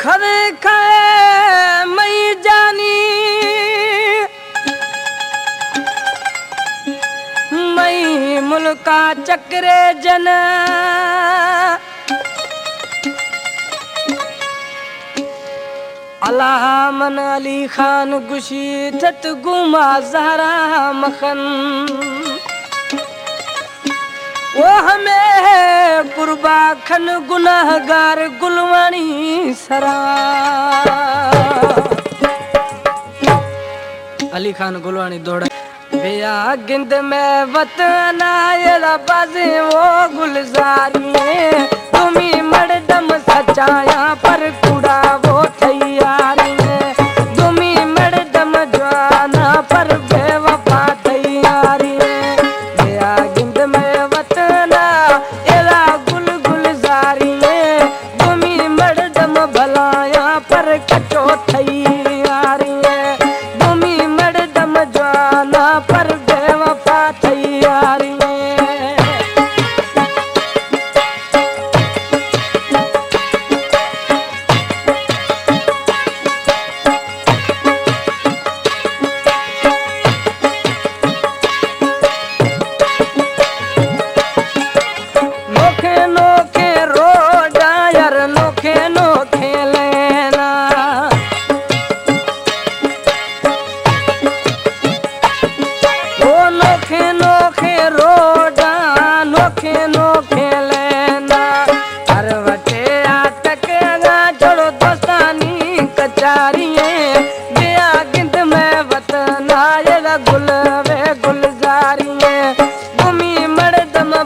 खरे खाए मई जानी मई मुल्का चक्रे जन अल्लाह मन अली खान गुशी ठट गुमा जहरा मखन वो हमें कुर्बा खन गुनाहगार गुलवानी सरा अली खान गुलवानी दौड़ा भैया गिंद में वतन आया बाजे वो गुलजारी तुम्ही मर्दम सचाया पर कुड़ा वो तैयारी तुम्ही मर्दम जवाना पर बेवफा तैयारी भैया गिंद में वतन एरा गुल गुलजारी तुम्ही मर्दम भलाया पर कचो तैयारी तुम्ही मर्दम जवाना पर बेवफा तैयारी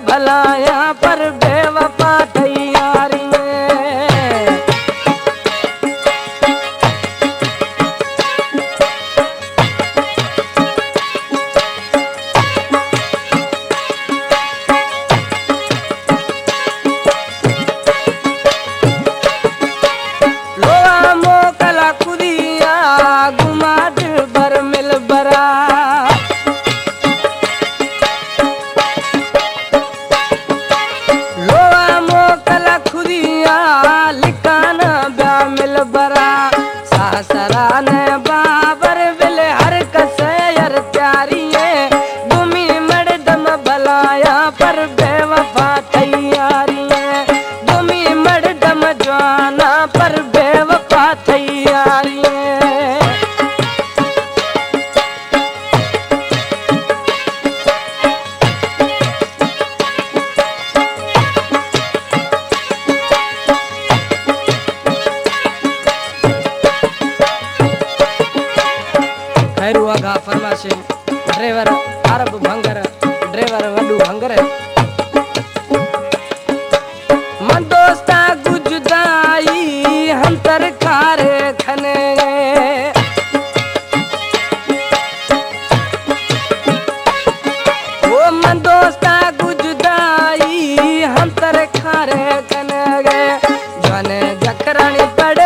भलाया पर बेवफा तैयारी लोहा मोकला कुदिया गुमा दिल भर मिल बरा सासरा ने बाबर बिल हर कसैर प्यारी तुम्ही मर्दम भलाया पर बेवफा तैयारी तुम्ही मर्दम जवाना पर बेवफा तैयारी फरमाशे ड्राइवर अरब भंगर ड्राइवर वडू भंगर मन दोस्ता गुजदाई हम तरकार खने वो मन दोस्ता गुजदाई हम तरकार खने जने जकरानी पड़े